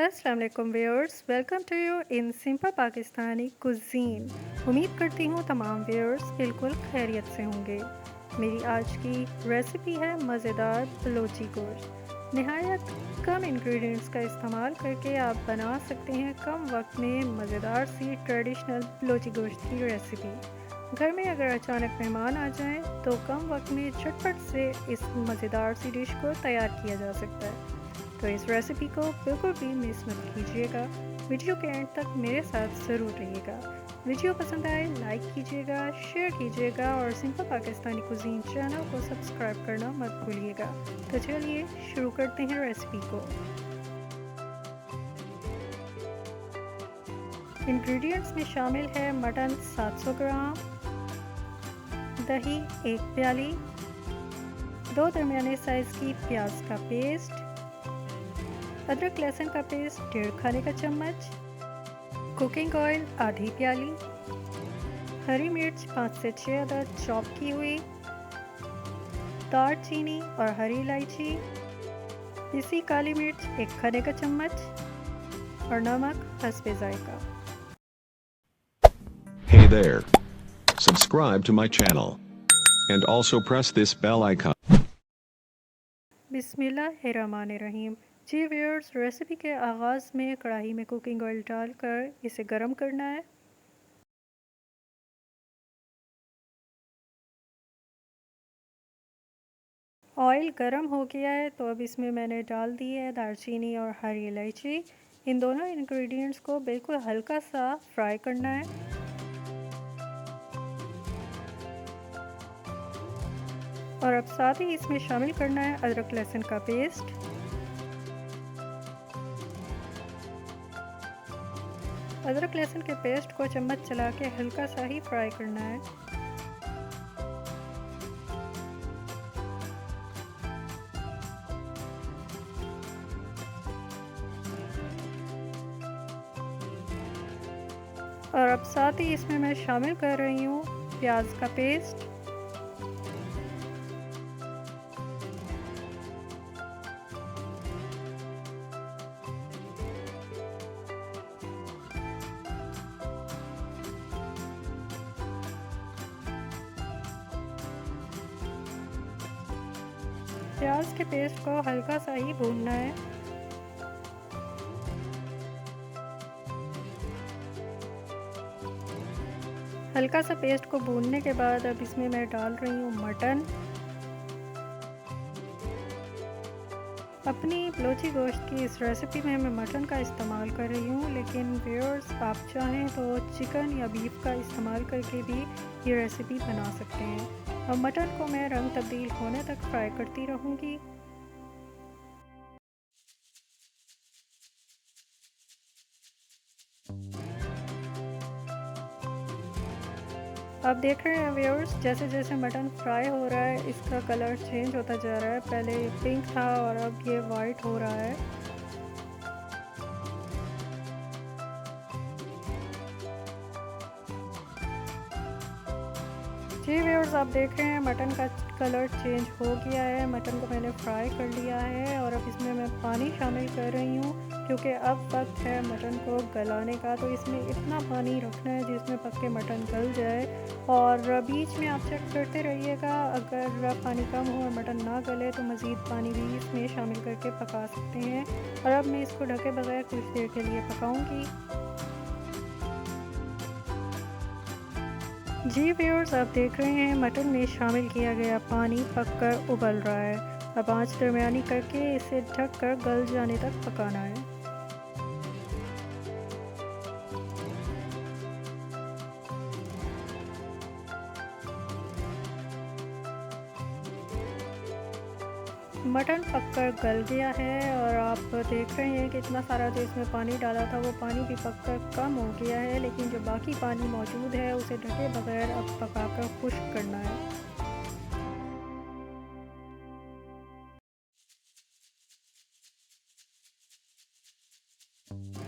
अस्सलाम वालेकुम viewers, welcome to you in simple Pakistani cuisine. उम्मीद करती हूँ तमाम व्यूअर्स बिल्कुल खैरियत से होंगे। मेरी आज की रेसिपी है मज़ेदार बलोची गोश्त। नहायत कम इंग्रेडिएंट्स का इस्तेमाल करके आप बना सकते हैं कम वक्त में मज़ेदार सी ट्रेडिशनल बलोची गोश्त की रेसिपी। घर में अगर अचानक मेहमान आ जाएं तो कम वक्त में झटपट से इस मज़ेदार सी डिश को तैयार किया जा सकता है। तो इस रेसिपी को बिल्कुल भी मिस मत कीजिएगा। वीडियो के एंड तक मेरे साथ ज़रूर रहिएगा। वीडियो पसंद आए लाइक कीजिएगा, शेयर कीजिएगा और सिंपल पाकिस्तानी कुजीन चैनल को सब्सक्राइब करना मत भूलिएगा। तो चलिए शुरू करते हैं रेसिपी को। इंग्रेडिएंट्स में शामिल है मटन 700 ग्राम, दही 1 प्याली, 2 दरमियाने साइज़ की प्याज का पेस्ट, अदरक लहसुन का पेस्ट 1.5 खाने का चम्मच, कुकिंग ऑयल आधी प्याली, हरी मिर्च 5 से 6 अदद चॉप की हुई, दालचीनी और हरी इलायची, पिसी काली मिर्च 1 खाने का चम्मच और नमक हस्बे जायका। Hey there. Subscribe to my channel. And also press this bell icon. बिस्मिल्लाहिर्रहमानिर्रहीम। जी व्यूअर्स, रेसिपी के आगाज़ में कढ़ाई में कुकिंग ऑयल डालकर इसे गरम करना है। ऑयल गरम हो गया है तो अब इसमें मैंने डाल दी है दालचीनी और हरी इलायची। इन दोनों इंग्रेडिएंट्स को बिल्कुल हल्का सा फ्राई करना है। और अब साथ ही इसमें शामिल करना है अदरक लहसुन का पेस्ट, अदरक लहसुन के पेस्ट को चम्मच चला के हल्का सा ही फ्राई करना है। और अब साथ ही इसमें मैं शामिल कर रही हूँ प्याज का पेस्ट, प्याज के पेस्ट को हल्का सा ही भूनना है। हल्का सा पेस्ट को भूनने के बाद अब इसमें मैं डाल रही हूँ मटन। अपनी बलोची गोश्त की इस रेसिपी में मैं मटन का इस्तेमाल कर रही हूँ, लेकिन व्यूअर्स आप चाहें तो चिकन या बीफ का इस्तेमाल करके भी ये रेसिपी बना सकते हैं। और मटन को मैं रंग तब्दील होने तक फ्राई करती रहूँगी। आप देख रहे हैं व्यूअर्स, जैसे जैसे मटन फ्राई हो रहा है इसका कलर चेंज होता जा रहा है। पहले ये पिंक था और अब ये वाइट हो रहा है। जी व्यूअर्स, आप देख रहे हैं मटन का कलर चेंज हो गया है। मटन को मैंने फ्राई कर लिया है और अब इसमें मैं पानी शामिल कर रही हूँ, क्योंकि अब वक्त है मटन को गलाने का। तो इसमें इतना पानी रखना है जिसमें पक्के मटन गल जाए। और बीच में आप चेक करते रहिएगा, अगर पानी कम हो और मटन ना गले तो मज़ीद पानी भी इसमें शामिल करके पका सकते हैं। और अब मैं इसको ढके बगैर कुछ देर के लिए पकाऊंगी। जी व्यूअर्स, आप देख रहे हैं मटन में शामिल किया गया पानी पककर उबल रहा है। अब आंच दरमियानी करके इसे ढककर गल जाने तक पकाना है। मटन पककर गल गया है और आप देख रहे हैं कि इतना सारा जो इसमें पानी डाला था वो पानी भी पककर कम हो गया है, लेकिन जो बाकी पानी मौजूद है उसे ढके बगैर अब पकाकर खुश्क करना है।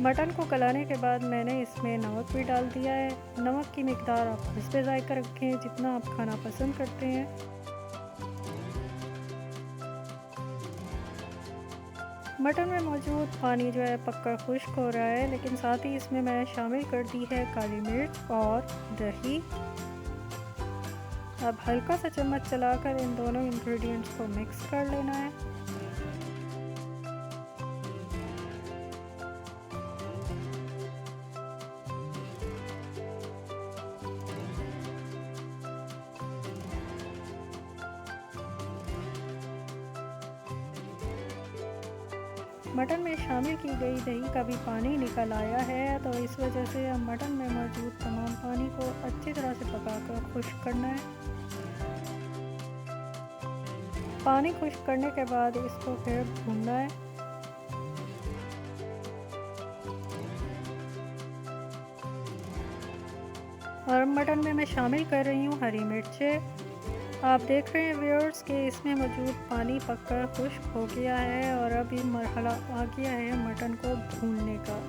मटन को गलाने के बाद मैंने इसमें नमक भी डाल दिया है। नमक की मिकदार आप हस्बे ज़ायका रखें, जितना आप खाना पसंद करते हैं। मटन में मौजूद पानी जो है पक्का खुश्क हो रहा है, लेकिन साथ ही इसमें मैं शामिल कर दी है काली मिर्च और दही। अब हल्का सा चम्मच चलाकर इन दोनों इंग्रेडिएंट्स को मिक्स कर लेना है। मटन में शामिल की गई दही का भी पानी निकल आया है, तो इस वजह से अब मटन में मौजूद तमाम पानी को अच्छी तरह से पकाकर खुश्क करना है। पानी खुश्क करने के बाद इसको फिर भूनना है। और मटन में मैं शामिल कर रही हूँ हरी मिर्चें। आप देख रहे हैं व्यूअर्स कि इसमें मौजूद पानी पककर खुश्क हो गया है और अब ये मरहला आ गया है मटन को भूनने का।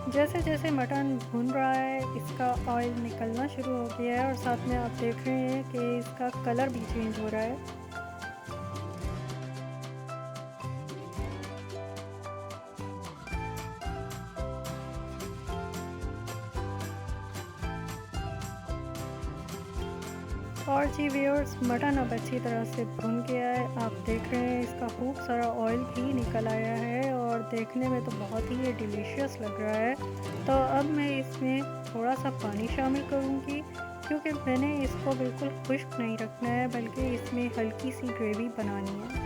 जैसे जैसे मटन भून रहा है इसका ऑयल निकलना शुरू हो गया है और साथ में आप देख रहे हैं कि इसका कलर भी चेंज हो रहा है। और जी व्यूअर्स, मटन अब अच्छी तरह से भुन गया है। आप देख रहे हैं इसका खूब सारा ऑयल भी निकल आया है और देखने में तो बहुत ही ये डिलीशियस लग रहा है। तो अब मैं इसमें थोड़ा सा पानी शामिल करूँगी, क्योंकि मैंने इसको बिल्कुल खुश्क नहीं रखना है, बल्कि इसमें हल्की सी ग्रेवी बनानी है।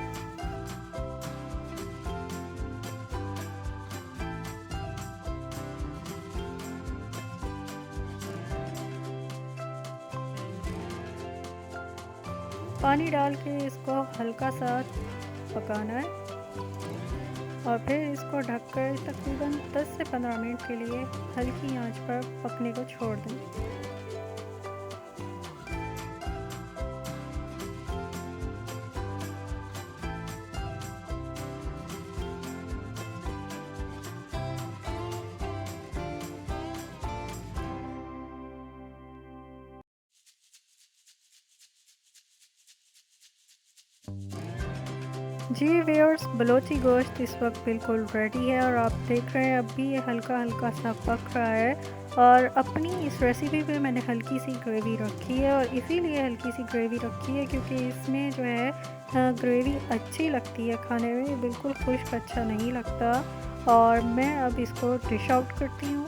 पानी डाल के इसको हल्का सा पकाना है और फिर इसको ढककर तकरीबन 10 से 15 मिनट के लिए हल्की आंच पर पकने को छोड़ दें। जी व्यूअर्स, बलोची गोश्त इस वक्त बिल्कुल रेडी है और आप देख रहे हैं अब भी ये हल्का हल्का सा पक रहा है। और अपनी इस रेसिपी पे मैंने हल्की सी ग्रेवी रखी है, और इसीलिए हल्की सी ग्रेवी रखी है क्योंकि इसमें जो है ग्रेवी अच्छी लगती है खाने में, बिल्कुल खुश्क अच्छा नहीं लगता। और मैं अब इसको डिश आउट करती हूँ।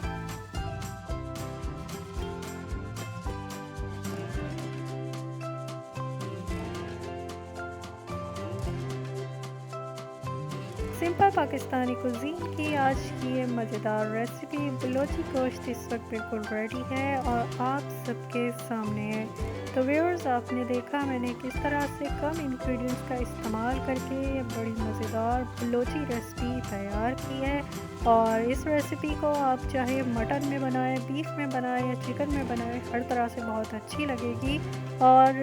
सिंपल पाकिस्तानी कुजीन की आज की ये मज़ेदार रेसिपी बलोची गोश्त इस वक्त बिल्कुल रेडी है और आप सबके सामने है। तो व्यूअर्स, आपने देखा मैंने किस तरह से कम इंग्रेडिएंट्स का इस्तेमाल करके ये बड़ी मज़ेदार बलोची रेसिपी तैयार की है। और इस रेसिपी को आप चाहे मटन में बनाएं, बीफ में बनाएं या चिकन में बनाएं, हर तरह से बहुत अच्छी लगेगी और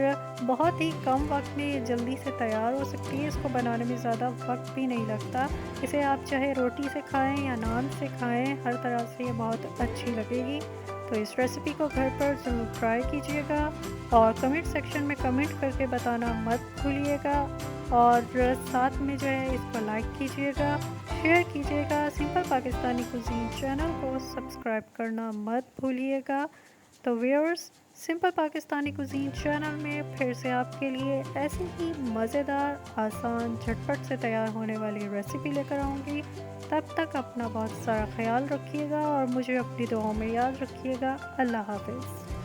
बहुत ही कम वक्त में ये जल्दी से तैयार हो सकती है। इसको बनाने में ज़्यादा वक्त भी नहीं लगता। इसे आप चाहे रोटी से खाएं या नान से खाएं, हर तरह से ये बहुत अच्छी लगेगी। तो इस रेसिपी को घर पर ज़रूर ट्राई कीजिएगा और कमेंट सेक्शन में कमेंट करके बताना मत भूलिएगा। और साथ में जो है इसको लाइक कीजिएगा, शेयर कीजिएगा। सिंपल पाकिस्तानी कुजीन चैनल को सब्सक्राइब करना मत भूलिएगा। तो viewers, simple Pakistani cuisine channel में फिर से आपके लिए ऐसी ही मज़ेदार, आसान, झटपट से तैयार होने वाली रेसिपी लेकर आऊँगी। तब तक अपना बहुत सारा ख्याल रखिएगा और मुझे अपनी दुआओं में याद रखिएगा। अल्लाह हाफ़िज़।